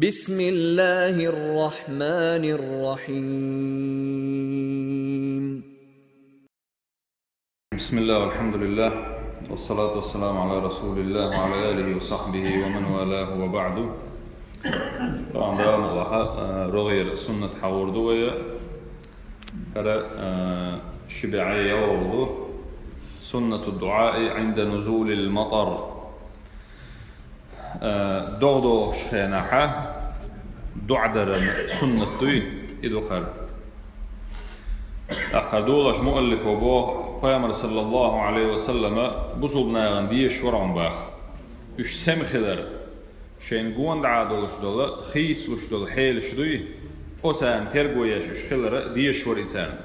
بسم الله الرحمن الرحيم. بسم الله والحمد لله والصلاة والسلام على رسول الله وعلى آله وصحبه ومن والاه وبعد. طبعا بيان الله رغير سنة حوردوية هذا شبعية ووضو سنة الدعاء عند نزول المطر. دعدو شخيناحة دعدر سنة توي إدو خير أقدولش مؤلف وبوه قيامر صلى الله عليه وسلم بصوبنا غنديش ورعن باخ يش سمخدر شين قوان دعادولش دولا خيتلش دولا حيلش دوي أوسان ترقويش يش خلر ديش وريتان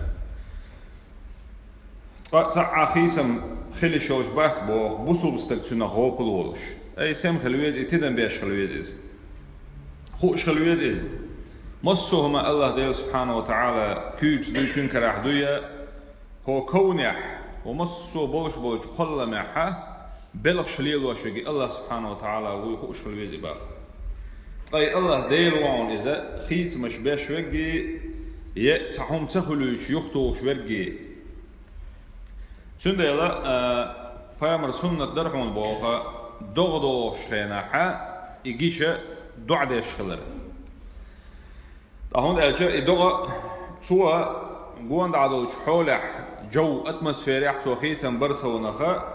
تعا خيسم خلشوش باخ بوه بصوب استكتنا غوبلولش أي سم خلويز إتدم بيش خلويز إز خوش خلويز إز مصوهما الله ديو سبحانه وتعالى كيبس ديتون كراح دويا هو كونيح ومصو بولش قل معها بلغ شليل وشوكي الله سبحانه وتعالى وخوش خلويز إباخ طيب الله ديو وعون إذا خيس مش بيش وقي يتحهم تخلوش يخطوش ورقي سند يلا فيامر سنة درحون بوخا دغدو شخيناحا إيجيشا دعدي شخلر هون أجا إدغا توا قوان دعدو شحولح جو أتموسفيري حتو خيسا برسا ونخا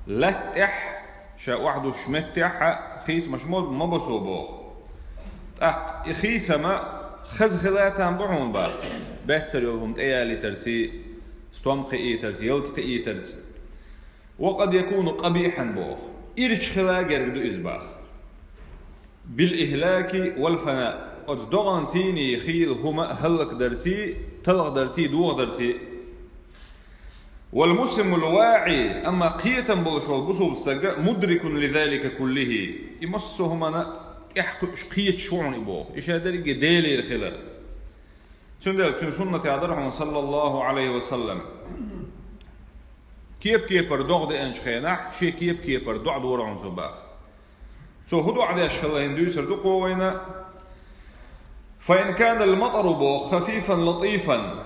لتح شا وحدو شمتح خيس مشمول مبسو بوخ خيسا ما خز خلاتان بحون باخ بحتر يولهم تأيالي ترتي ستومخي إيه ترتي يلتقي إيه ترتي وقد يكون قبيحا بوخ إرش خلاق يرقدو إزباخ بالإهلاك والفناء أتدغنتيني خيل هما هلك درتي تلغ درتي دوغ درتي والمسلم الواعي أما قيتا بوش والبصو بستقى مدرك لذلك كله يمسهما إحكش قيت شعون إبوخ إيش هذا لقى ديلي الخلال تندل في سنة عدرهم صلى الله عليه وسلم كيف بردوغ دي انش خيناح شي كيف بردوغ دورعون زباخ سو هدو عديش خلا هندو سردو قوينا فإن كان المطر بو خفيفا لطيفا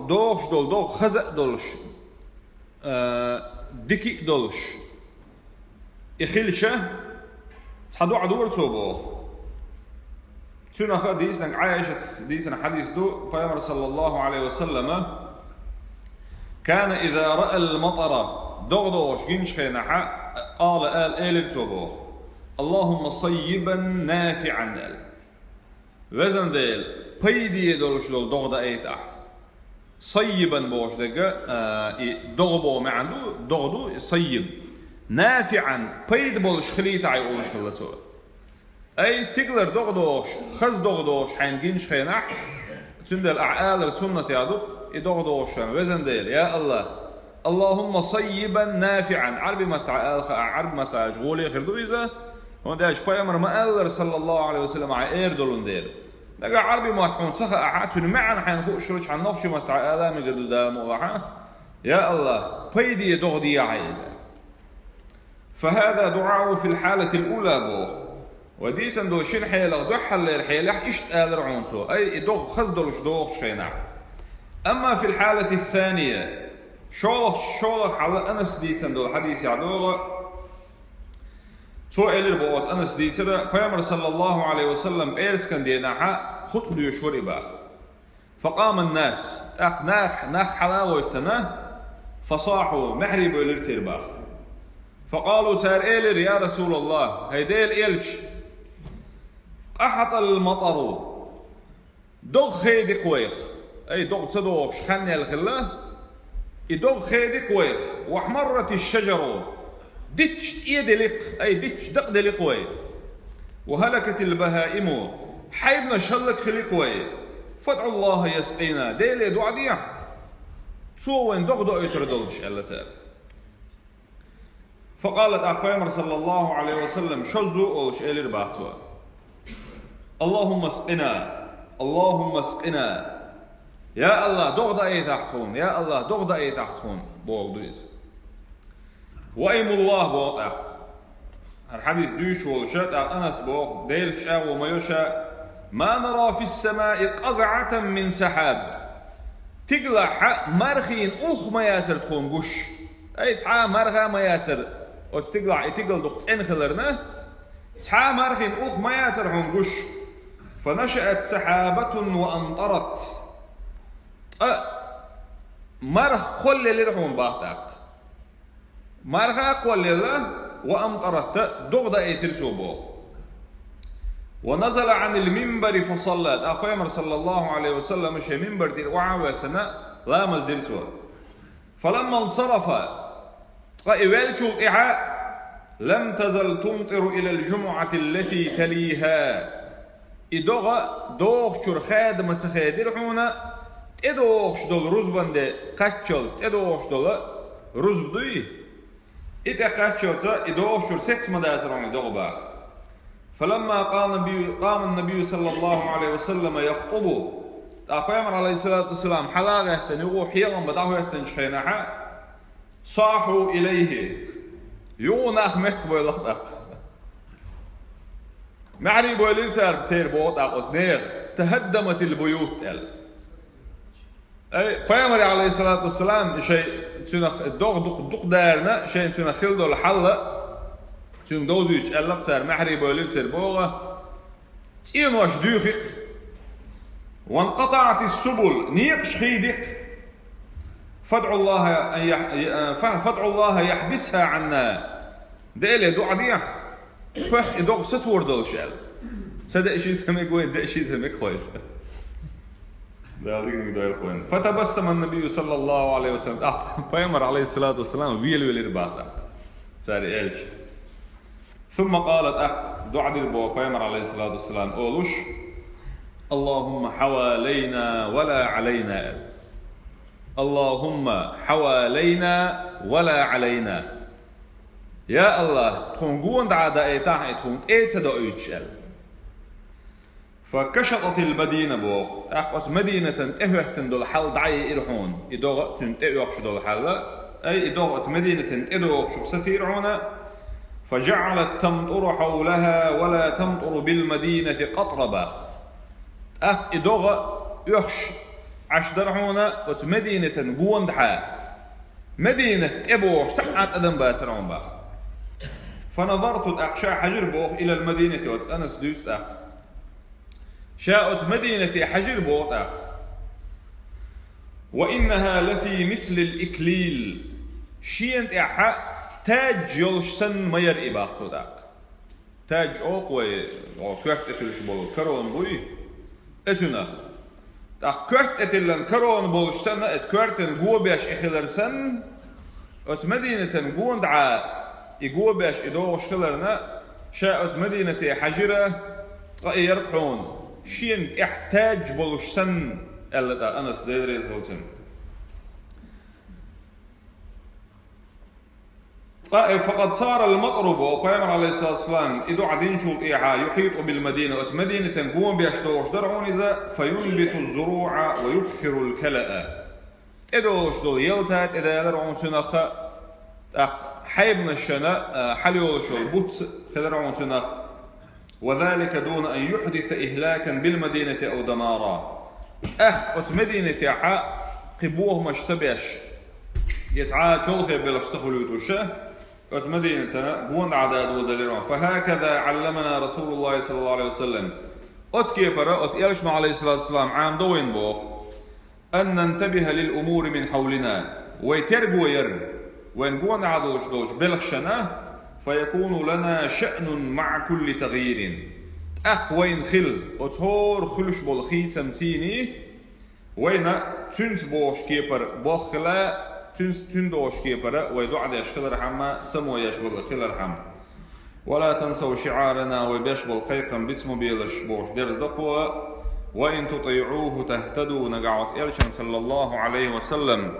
دوغش دول خزق دولش ديكي دولش إخيلشه تحدو عدور بوخ تنخا ديسنا عايشة ديسنا حديث دو فيامر صلى الله عليه وسلم كان إذا رأى المطر دغدوش جنش خينحا قال إيلت وبوخ اللهم صيبا نافعا وزن ديل بيدي دولش دول دغدا ايتا صيبا بوش دقا دغبو معندو دغدو صيب نافعا بيد بولش خليتا عيقولش خلتو اي تقدر دغدوش خز دغدوش حين جنش خينح تندل أعال السنة يعدوك إدغدوش وزن ديل يا الله اللهم صيبا نافعا عربي متى جغولي خردو إذا ونداش بيامر ما ألر صلى الله عليه وسلم على إيردولون ديل لقى عربي ما تكون سخا أعاتون معنا حين خوش رج عن نقش متى آلام قدو دام وضعها يا الله بيدي دغدي عايزة فهذا دعاء في الحالة الأولى بوخ وديسن دو شين حيلة دو حل الحيلة إشت آلر عنصو أي دوغ خزدلوش دوغ شينع. أما في الحالة الثانية شولخ على أنس ديسن دو الحديث يعدوغ سؤال البوات أنس ديسن فيامر صلى الله عليه وسلم إيرسكن ديناحا خطب ديوشور إباخ فقام الناس ناخ حلاوة التنا فصاحوا محرب الارتير باخ فقالوا سار إيلر يا رسول الله هيديل إيلش أحط المطر دوغ خيدي قويخ أي دوغ تصدوغ شخني الخلا دوغ خيدي قويخ واحمرت الشجر ديتش إيدي لق أي ديتش دق دي لقوي وهلكت البهائم حيبنا شلك خلقوي فادعوا الله يسقينا ديلي دعا ديح سوين دوغ دو يتردلش ألا تال فقالت أقوامر صلى الله عليه وسلم شزو أوش إلي رباحتوا اللهم اسقنا اللهم اسقنا يا الله دغدا اي تحتون يا الله دغدا اي تحتون بوغ دويز وأيم الله بوغ الحديث دوش والشات أنس بوق ديل شاء وما يشاء ما نرى في السماء قزعة من سحاب تقلع مرخين أخ ما ياتر تكون قش أي تحا مرخا ما ياتر وتقلع تقل دقتين خلرنا تحا مرخين أخ ما ياتر تكون قش فنشأت سحابة وأمطرت مرخ كل اللي رحون باختك مرخا كل اللي وأمطرت دغدا يترسوبو ونزل عن المنبر فصلى أقيمر صلى الله عليه وسلم شي منبر دير وعاوى سنة لا مزدير سوى فلما انصرف قائوالشو إعاء لم تزل تمطر إلى الجمعة التي تليها إدوغا دوغ شر خادمة سخادر حونا إدوغ شدول رزبان دي قاتشلس إدوغ شدول رزب دوي إذا قاتشلس إدوغ شر سكس مدازر عن إدوغ باق فلما قام النبي صلى الله عليه وسلم يخطب أقيمر عليه الصلاة والسلام حلاغة تنيغو حيغم بداهو يتنشخينها صاحوا إليه يوناخ مكبو يلخطق معني بولين سار بتير بوط أقصنيغ تهدمت البيوت أي قيمر عليه الصلاة والسلام شيء تنخ الدوغ دق دارنا شيء تنخلدو الحلة تون دوزيج ألق سار محري بولين سار بوغة تيموش دوخك وانقطعت السبل نيقش خيدك فادعوا الله يحبسها عنا ديلي دو عديح فخ دوغ ستور دول شال سدق شي سمك وين دق شي سمك خويش فتبسم النبي صلى الله عليه وسلم فيمر عليه الصلاة والسلام ويل رباطة سار إلش ثم قالت دعا البو فيمر عليه الصلاة والسلام أولوش اللهم حوالينا ولا علينا اللهم حوالينا ولا علينا يا الله تكون دعا دائتاه تكون ايتسدو يتشال فكشطت المدينة بوخ أخوص مدينة إهوهتن دول حال دعي إرحون إدوغتن إهوهش دول حال أي إدوغت مدينة إدوغ شو سسيرعونا فجعلت تمطر حولها ولا تمطر بالمدينة قطربة إدوغ يخش عشدرعونا وت مدينة قوندحا مدينة إبوغ سحات أدن باسرعون باخ فنظرت الأقشاء حجر بوخ إلى المدينة وتسأنس دوت شاءت مدينة حجر بوخ وإنها لفي مثل الإكليل شينت إحا تاج يلشسن مير إباق صداق تاج أوقوي كوكت أتلش بولو كرون بوي أتنخ كوكت أتلن كرون بولشسن أتكوكتن قوة بيش إخلرسن أت مدينة قوة دعا إقوة بيش إدوغ شخلرنا شاءت مدينة حجرة يرقحون شين احتاج بولشسن ألا أنس زي ريز هولسن فقد صار المطر وقيمر عليه الصلاة والسلام إذا عدين شوط إيحاء يحيط بالمدينة مدينة قوم بيشتوش درعون إذا فينبت الزروع ويكثر الكلأ إذا شدول يلتات إذا يدرعون سنخ حيبنا الشناء حليول شو البطس تدرعون سنخ وذلك دون أن يحدث إهلاكا بالمدينة أو دمارا مدينة حاء قبوه مشتبش يتعاد شلخي بلا اشتغلوا يتوشه مدينة بون عداد ودليلون فهكذا علمنا رسول الله صلى الله عليه وسلم أتكيبر يلشم عليه الصلاة والسلام عام دوين بوخ أن ننتبه للأمور من حولنا ويترقوا ير وين بون عدوش دوش بلخشنا فيكون لنا شأن مع كل تغيير وين خل أتهور خلش بالخي سمتيني وين تنس بوش كيبر بوخلا تندوش كيبر ويدعد يشتغل حما سمو يشغل خلال حم ولا تنسوا شعارنا ويبشغل قيقا باسم بيلش بوش درز دقوة وإن تطيعوه تهتدوا نقعت إلشان صلى الله عليه وسلم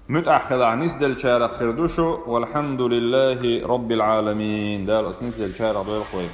متأخذ عن نسدل شارع خردوشو والحمد لله رب العالمين دال أسنسدل شارع دويل قوي